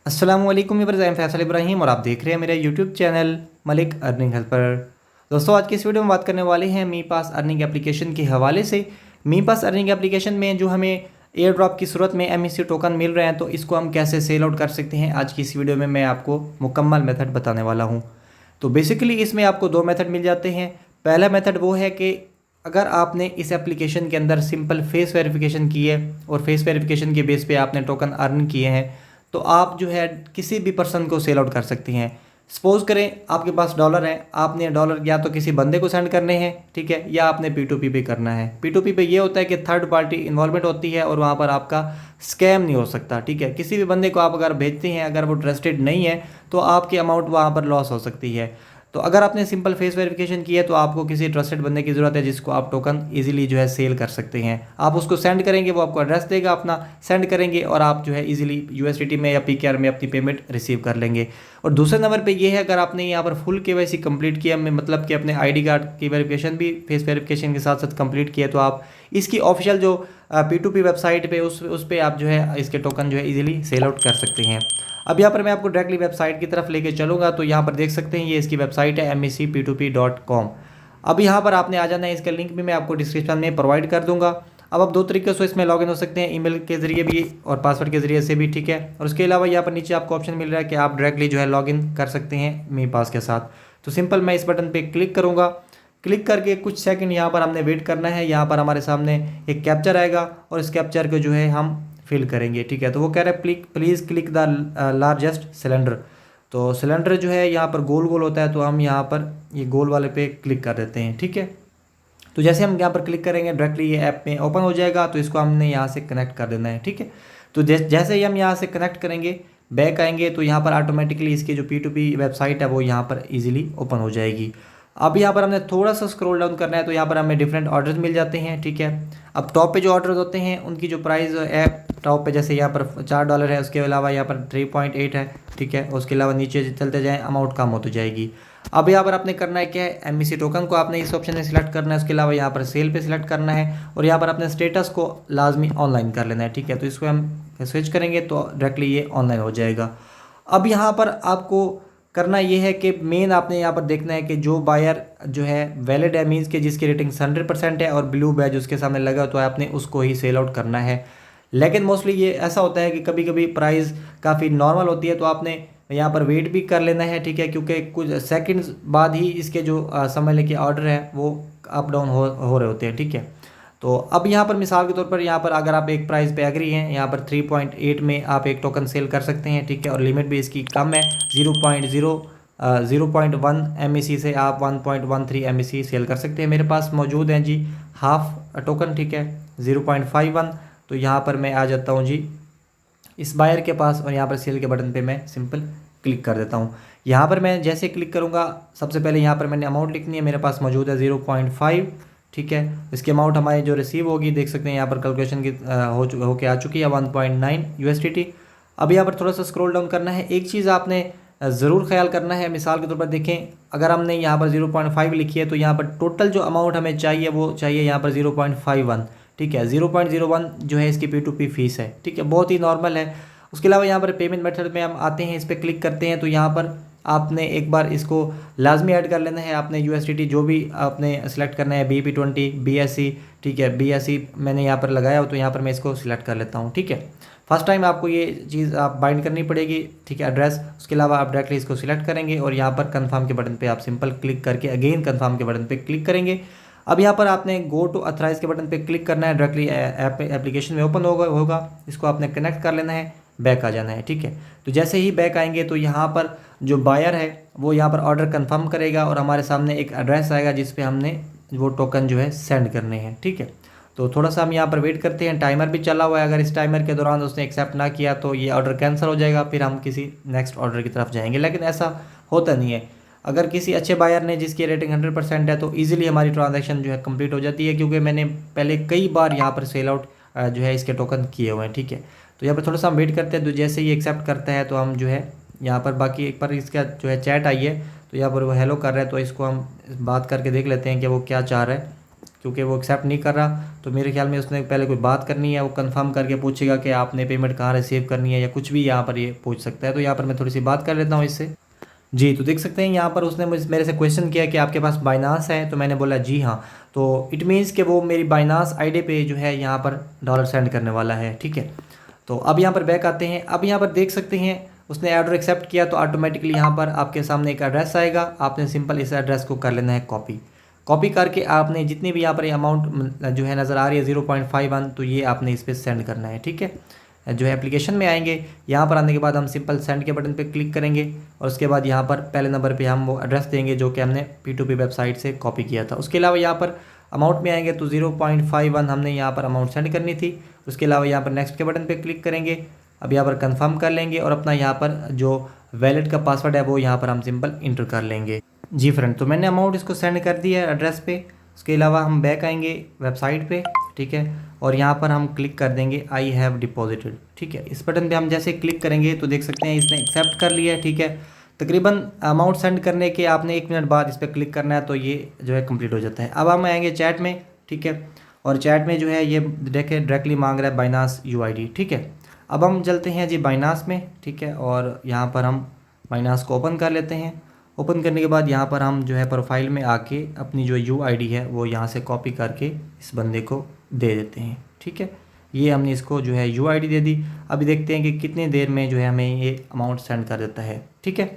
अस्सलामुअलैकुम viewers, I am Faisal Ibrahim और आप देख रहे हैं मेरा YouTube channel Malik earning helper. दोस्तों, आज की इस वीडियो में बात करने वाले हैं मी पास अर्निंग एप्लीकेशन के हवाले से। मी पास अर्निंग एप्लीकेशन में जो हमें एयर ड्रॉप की सूरत में एमईसी टोकन मिल रहे हैं, तो इसको हम कैसे सेल आउट कर सकते हैं, आज की इस वीडियो में मैं आपको मुकम्मल मेथड बताने वाला हूँ। तो बेसिकली इसमें आपको दो मेथड मिल जाते हैं। पहला मेथड वो है कि अगर आपने इस एप्लीकेशन के अंदर सिंपल फेस वेरिफिकेशन की है और फेस वेरिफिकेशन के बेस पे आपने टोकन अर्न किए हैं, तो आप जो है किसी भी पर्सन को सेल आउट कर सकती हैं। सपोज करें आपके पास डॉलर है, आपने डॉलर या तो किसी बंदे को सेंड करने हैं, ठीक है, या आपने P2P पे करना है। P2P पे ये होता है कि थर्ड पार्टी इन्वॉल्वमेंट होती है और वहाँ पर आपका स्कैम नहीं हो सकता, ठीक है। किसी भी बंदे को आप अगर भेजते हैं, अगर वो ट्रस्टेड नहीं है, तो आपकी अमाउंट वहाँ पर लॉस हो सकती है। तो अगर आपने सिंपल फेस वेरिफिकेशन की है, तो आपको किसी ट्रस्टेड बंदे की ज़रूरत है जिसको आप टोकन इजीली जो है सेल कर सकते हैं। आप उसको सेंड करेंगे, वो आपको एड्रेस देगा, अपना सेंड करेंगे और आप जो है इजीली USDT में या PKR में अपनी पेमेंट रिसीव कर लेंगे। और दूसरे नंबर पे ये है, अगर आपने यहाँ पर फुल KYC कंप्लीट किया, मतलब कि अपने ID कार्ड की वेरिफिकेशन भी फेस वेरिफिकेशन के साथ साथ कंप्लीट किया, तो आप इसकी ऑफिशियल जो P2P वेबसाइट पे उस पर आप जो है इसके टोकन जो है इजीली सेल आउट कर सकते हैं। अब यहाँ पर मैं आपको डायरेक्टली वेबसाइट की तरफ लेके चलूँगा। तो यहाँ पर देख सकते हैं, ये इसकी वेबसाइट है mecp2p.com। अब यहाँ पर आपने आ जाना है, इसका लिंक भी मैं आपको डिस्क्रिप्शन में प्रोवाइड कर दूँगा। अब आप दो तरीके से इसमें लॉगिन हो सकते हैं, ईमेल के ज़रिए भी और पासवर्ड के ज़रिए से भी, ठीक है। और उसके अलावा यहाँ पर नीचे आपको ऑप्शन मिल रहा है कि आप डायरेक्टली जो है लॉगिन कर सकते हैं मी पास के साथ। तो सिंपल मैं इस बटन पर क्लिक करूँगा। क्लिक करके कुछ सेकंड यहाँ पर हमने वेट करना है। यहाँ पर हमारे सामने एक कैप्चर आएगा और इस कैप्चर को जो है हम फिल करेंगे, ठीक है। तो वो कह रहा है please click the largest cylinder. तो सिलेंडर जो है यहाँ पर गोल गोल होता है, तो हम यहाँ पर ये गोल वाले पे क्लिक कर देते हैं, ठीक है। तो जैसे हम यहाँ पर क्लिक करेंगे, डायरेक्टली ये ऐप में ओपन हो जाएगा। तो इसको हमने यहाँ से कनेक्ट कर देना है, ठीक है। तो जैसे ही हम यहाँ से कनेक्ट करेंगे, बैक आएंगे, तो यहाँ पर ऑटोमेटिकली इसकी जो P2P वेबसाइट है वो यहाँ पर ईजिली ओपन हो जाएगी। अब यहाँ पर हमने थोड़ा सा स्क्रॉल डाउन करना है, तो यहाँ पर हमें डिफरेंट ऑर्डर्स मिल जाते हैं, ठीक है। अब टॉप पे जो ऑर्डर्स होते हैं उनकी जो प्राइस है टॉप पे, जैसे यहाँ पर $4 है, उसके अलावा यहाँ पर 3.8 है, ठीक है। उसके अलावा नीचे चलते जाएँ, अमाउंट कम होती जाएगी। अब यहाँ पर आपने करना है क्या है, एमईसी टोकन को आपने इस ऑप्शन में सिलेक्ट करना है। उसके अलावा यहाँ पर सेल पे सिलेक्ट करना है और यहाँ पर अपने स्टेटस को लाजमी ऑनलाइन कर लेना है, ठीक है। तो इसको हम स्विच करेंगे तो डायरेक्टली ये ऑनलाइन हो जाएगा। अब यहाँ पर आपको करना ये है कि मेन आपने यहाँ पर देखना है कि जो बायर जो है वैलिड है, मीन्स के जिसकी रेटिंग 100% है और ब्लू बैज उसके सामने लगा, तो आपने उसको ही सेल आउट करना है। लेकिन मोस्टली ये ऐसा होता है कि कभी कभी प्राइस काफ़ी नॉर्मल होती है, तो आपने यहाँ पर वेट भी कर लेना है, ठीक है, क्योंकि कुछ सेकंड्स बाद ही इसके जो समझ लें कि ऑर्डर है वो अप डाउन हो रहे होते हैं, ठीक है। तो अब यहाँ पर मिसाल के तौर पर यहाँ पर अगर आप एक प्राइस पे एग्री हैं, यहाँ पर 3.8 में आप एक टोकन सेल कर सकते हैं, ठीक है। और लिमिट भी इसकी कम है, 0.1 MEC से आप 1.13 MEC सेल कर सकते हैं। मेरे पास मौजूद हैं जी हाफ टोकन, ठीक है, 0.51। तो यहाँ पर मैं आ जाता हूँ जी इस बायर के पास और यहाँ पर सेल के बटन पे मैं सिंपल क्लिक कर देता हूँ। यहाँ पर मैं जैसे क्लिक करूँगा, सबसे पहले यहाँ पर मैंने अमाउंट लिखनी है, मेरे पास मौजूद है 0.5, ठीक है। इसकी अमाउंट हमारी जो रिसीव होगी, देख सकते हैं यहाँ पर कैलकुलेशन की होके आ चुकी है 1.9 USDT। अब यहाँ पर थोड़ा सा स्क्रॉल डाउन करना है। एक चीज़ आपने ज़रूर ख्याल करना है, मिसाल के तौर पर देखें, अगर हमने यहाँ पर 0.5 लिखी है, तो यहाँ पर टोटल जो अमाउंट हमें चाहिए वो चाहिए यहाँ पर 0.51, ठीक है। 0.01 जो है इसकी P2P फीस है, ठीक है, बहुत ही नॉर्मल है। उसके अलावा यहाँ पर पेमेंट मेथड में हम आते हैं, इस पर क्लिक करते हैं, तो यहाँ पर आपने एक बार इसको लाजमी ऐड कर लेना है। आपने USDT जो भी आपने सेलेक्ट करना है, BP20 BSC, ठीक है, BSC मैंने यहाँ पर लगाया हो, तो यहाँ पर मैं इसको सिलेक्ट कर लेता हूँ, ठीक है। फर्स्ट टाइम आपको ये चीज़ आप बाइंड करनी पड़ेगी, ठीक है, एड्रेस। उसके अलावा आप डायरेक्टली इसको सिलेक्ट करेंगे और यहाँ पर कन्फर्म के बटन पर आप सिंपल क्लिक करके अगेन कन्फर्म के बटन पर क्लिक करेंगे। अब यहाँ पर आपने गो टू अथराइज के बटन पे क्लिक करना है, डायरेक्टली एप्लीकेशन में ओपन होगा। इसको आपने कनेक्ट कर लेना है, बैक आ जाना है, ठीक है। तो जैसे ही बैक आएंगे, तो यहाँ पर जो बायर है वो यहाँ पर ऑर्डर कंफर्म करेगा और हमारे सामने एक एड्रेस आएगा जिस पे हमने वो टोकन जो है सेंड करने हैं, ठीक है। तो थोड़ा सा हम यहाँ पर वेट करते हैं, टाइमर भी चला हुआ है। अगर इस टाइमर के दौरान उसने एक्सेप्ट ना किया तो ये ऑर्डर कैंसिल हो जाएगा, फिर हम किसी नेक्स्ट ऑर्डर की तरफ जाएंगे। लेकिन ऐसा होता नहीं है, अगर किसी अच्छे बायर ने जिसकी रेटिंग 100% है, तो ईजिली हमारी ट्रांजैक्शन जो है कंप्लीट हो जाती है, क्योंकि मैंने पहले कई बार यहाँ पर सेल आउट जो है इसके टोकन किए हुए हैं, ठीक है। तो यहाँ पर थोड़ा सा हम वेट करते हैं, तो जैसे ही एक्सेप्ट करता है तो हम जो है यहाँ पर बाकी एक बार इसका जो है चैट आई है, तो यहाँ पर वो हेलो कर रहा है, तो इसको हम बात करके देख लेते हैं कि वो क्या चाह रहा है, क्योंकि वो एक्सेप्ट नहीं कर रहा। तो मेरे ख्याल में उसने पहले कोई बात करनी है, वो कंफर्म करके पूछेगा कि आपने पेमेंट कहाँ रिसीव करनी है या कुछ भी यहाँ पर ये पूछ सकता है। तो यहाँ पर मैं थोड़ी सी बात कर लेता हूँ इससे। जी, तो देख सकते हैं यहाँ पर उसने मेरे से क्वेश्चन किया कि आपके पास बाइनास है, तो मैंने बोला जी हाँ। तो इट मीन्स कि वो मेरी बाइनास आईडी पे जो है यहाँ पर डॉलर सेंड करने वाला है, ठीक है। तो अब यहाँ पर बैक आते हैं। अब यहाँ पर देख सकते हैं उसने ऑर्डर एक्सेप्ट किया, तो ऑटोमेटिकली यहाँ पर आपके सामने एक एड्रेस आएगा। आपने सिंपल इस एड्रेस को कर लेना है कॉपी करके आपने जितनी भी यहाँ पर अमाउंट जो है नज़र आ रही है 0.51, तो ये आपने इस पर सेंड करना है, ठीक है। जो है एप्लीकेशन में आएंगे, यहाँ पर आने के बाद हम सिंपल सेंड के बटन पे क्लिक करेंगे और उसके बाद यहाँ पर पहले नंबर पे हम वो एड्रेस देंगे जो कि हमने P2P वेबसाइट से कॉपी किया था। उसके अलावा यहाँ पर अमाउंट में आएंगे तो 0.51 हमने यहाँ पर अमाउंट सेंड करनी थी। उसके अलावा यहाँ पर नेक्स्ट के बटन पे क्लिक करेंगे। अब यहाँ पर कंफर्म कर लेंगे और अपना यहाँ पर जो वैलेट का पासवर्ड है वो यहाँ पर हम सिंपल इंटर कर लेंगे। जी फ्रेंड, तो मैंने अमाउंट इसको सेंड कर दिया है एड्रेस पे। उसके अलावा हम बैक आएंगे वेबसाइट पे, ठीक है, और यहाँ पर हम क्लिक कर देंगे आई हैव डिपॉजिटेड, ठीक है। इस बटन पे हम जैसे क्लिक करेंगे तो देख सकते हैं इसने एक्सेप्ट कर लिया है, ठीक है। तकरीबन अमाउंट सेंड करने के आपने 1 मिनट बाद इस पर क्लिक करना है, तो ये जो है कंप्लीट हो जाता है। अब हम आएंगे चैट में, ठीक है, और चैट में जो है ये देखें डायरेक्टली मांग रहा है बाइनास UID, ठीक है। अब हम चलते हैं जी बाइनास में, ठीक है, और यहाँ पर हम बाइनास को ओपन कर लेते हैं। ओपन करने के बाद यहाँ पर हम जो है प्रोफाइल में आके अपनी जो UID है वो यहाँ से कॉपी करके इस बंदे को दे देते हैं, ठीक है। ये हमने इसको जो है UID दे दी। अभी देखते हैं कि कितनी देर में जो है हमें ये अमाउंट सेंड कर देता है, ठीक है।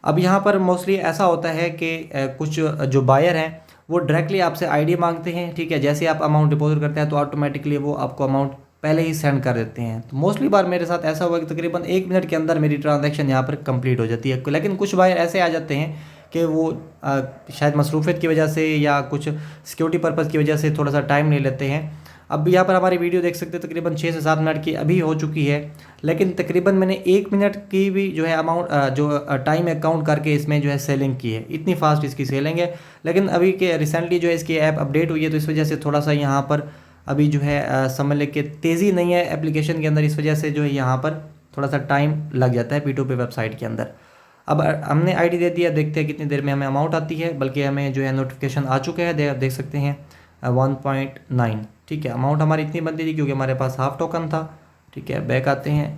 अब यहाँ पर मोस्टली ऐसा होता है कि कुछ जो बायर हैं वो डायरेक्टली आपसे ID मांगते हैं, ठीक है। जैसे आप अमाउंट डिपॉजिट करते हैं तो ऑटोमेटिकली वो आपको अमाउंट पहले ही सेंड कर देते हैं। तो मोस्टली बार मेरे साथ ऐसा हुआ कि तकरीबन 1 मिनट के अंदर मेरी ट्रांजैक्शन यहाँ पर कंप्लीट हो जाती है। लेकिन कुछ बायर ऐसे आ जाते हैं कि वो शायद मसरूफियत की वजह से या कुछ सिक्योरिटी पर्पज़ की वजह से थोड़ा सा टाइम ले लेते हैं। अब यहाँ पर हमारी वीडियो देख सकते हैं तकरीबन 6 से 7 मिनट की अभी हो चुकी है, लेकिन तकरीबन मैंने 1 मिनट की भी जो है अमाउंट जो टाइम अकाउंट करके इसमें जो है सेलिंग की है। इतनी फास्ट इसकी सेलिंग है। लेकिन अभी के रिसेंटली जो है इसकी ऐप अपडेट हुई है, तो इस वजह से थोड़ा सा यहाँ पर अभी जो है समझ लें कि तेज़ी नहीं है एप्लीकेशन के अंदर। इस वजह से जो है यहाँ पर थोड़ा सा टाइम लग जाता है P2P वेबसाइट के अंदर। अब हमने ID दे दिया, देखते हैं कितनी देर में हमें अमाउंट आती है। बल्कि हमें जो है नोटिफिकेशन आ चुका है, देख सकते हैं 1.9, ठीक है। अमाउंट हमारी इतनी बनती थी क्योंकि हमारे पास हाफ टोकन था, ठीक है। बैक आते हैं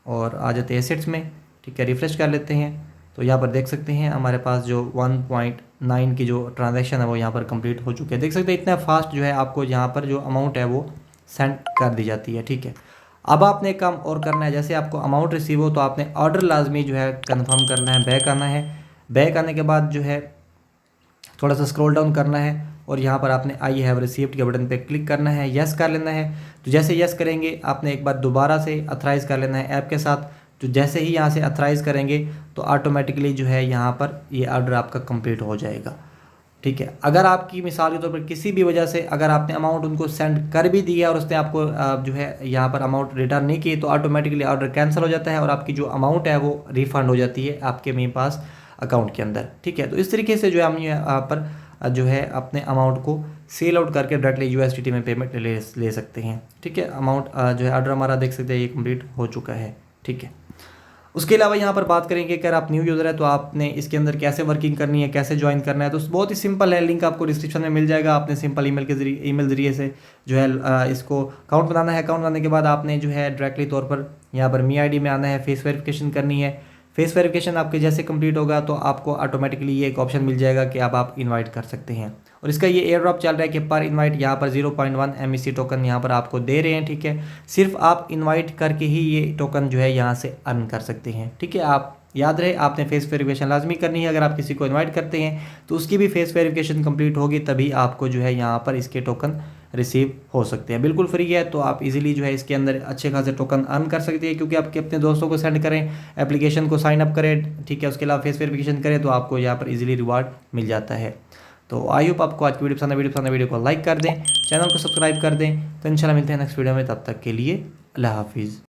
और आ जाते हैं एसेट्स में, ठीक है, रिफ़्रेश कर लेते हैं। तो यहाँ पर देख सकते हैं हमारे पास जो 1.9 की जो ट्रांजैक्शन है वो यहाँ पर कंप्लीट हो चुकी है। देख सकते हैं इतना फास्ट जो है आपको यहाँ पर जो अमाउंट है वो सेंड कर दी जाती है, ठीक है। अब आपने एक काम और करना है, जैसे आपको अमाउंट रिसीव हो तो आपने ऑर्डर लाजमी जो है कंफर्म करना है, बैक आना है। बैक आने के बाद जो है थोड़ा सा स्क्रॉल डाउन करना है और यहाँ पर आपने आई हैव रिसीव्ड के बटन पे क्लिक करना है, यस कर लेना है। तो जैसे यस करेंगे आपने एक बार दोबारा से अथराइज़ कर लेना है ऐप के साथ। तो जैसे ही यहाँ से अथराइज़ करेंगे तो ऑटोमेटिकली जो है यहाँ पर ये ऑर्डर आपका कंप्लीट हो जाएगा, ठीक है। अगर आपकी मिसाल के तौर पर किसी भी वजह से अगर आपने अमाउंट उनको सेंड कर भी दिया और उसने आपको जो है यहाँ पर अमाउंट रिटर्न नहीं की, तो ऑटोमेटिकली ऑर्डर कैंसिल हो जाता है और आपकी जो अमाउंट है वो रिफ़ंड हो जाती है आपके मेरे पास अकाउंट के अंदर, ठीक है। तो इस तरीके से जो है हम यहाँ पर जो है अपने अमाउंट को सेल आउट करके डायरेक्टली USDT में पेमेंट ले सकते हैं, ठीक है। अमाउंट जो है ऑर्डर हमारा देख सकते हैं ये कंप्लीट हो चुका है, ठीक है। उसके अलावा यहाँ पर बात करेंगे कि अगर आप न्यू यूज़र है तो आपने इसके अंदर कैसे वर्किंग करनी है, कैसे ज्वाइन करना है। तो बहुत ही सिंपल है, लिंक आपको डिस्क्रिप्शन में मिल जाएगा। आपने सिंपल ईमेल ज़रिए से जो है इसको अकाउंट बनाना है। अकाउंट बनाने के बाद आपने जो है डायरेक्टली तौर पर यहाँ पर MeID में आना है, फेस वेरिफिकेशन करनी है। फेस वेरिफिकेशन आपके जैसे कंप्लीट होगा तो आपको ऑटोमेटिकली ये एक ऑप्शन मिल जाएगा कि अब आप इनवाइट कर सकते हैं। और इसका ये एयर ड्रॉप चल रहा है कि पर इनवाइट यहाँ पर 0.1 MEC टोकन यहाँ पर आपको दे रहे हैं, ठीक है। सिर्फ आप इनवाइट करके ही ये टोकन जो है यहाँ से अर्न कर सकते हैं, ठीक है। आप याद रहे आपने फेस वेरिफिकेशन लाजमी करनी है। अगर आप किसी को इनवाइट करते हैं तो उसकी भी फेस वेरिफिकेशन कंप्लीट होगी, तभी आपको जो है यहाँ पर इसके टोकन रिसीव हो सकते हैं। बिल्कुल फ्री है, तो आप इजीली जो है इसके अंदर अच्छे खासे टोकन अर्न कर सकते हैं। क्योंकि आपके अपने दोस्तों को सेंड करें, एप्लीकेशन को साइन अप करें, ठीक है, उसके अलावा फेस वेरिफिकेशन करें तो आपको यहाँ पर इजीली रिवार्ड मिल जाता है। तो आई होप आपको आज की वीडियो को लाइक कर दें, चैनल को सब्सक्राइब कर दें। तो इंशाल्लाह मिलते हैं नेक्स्ट वीडियो में, तब तक के लिए अल्लाह हाफिज़।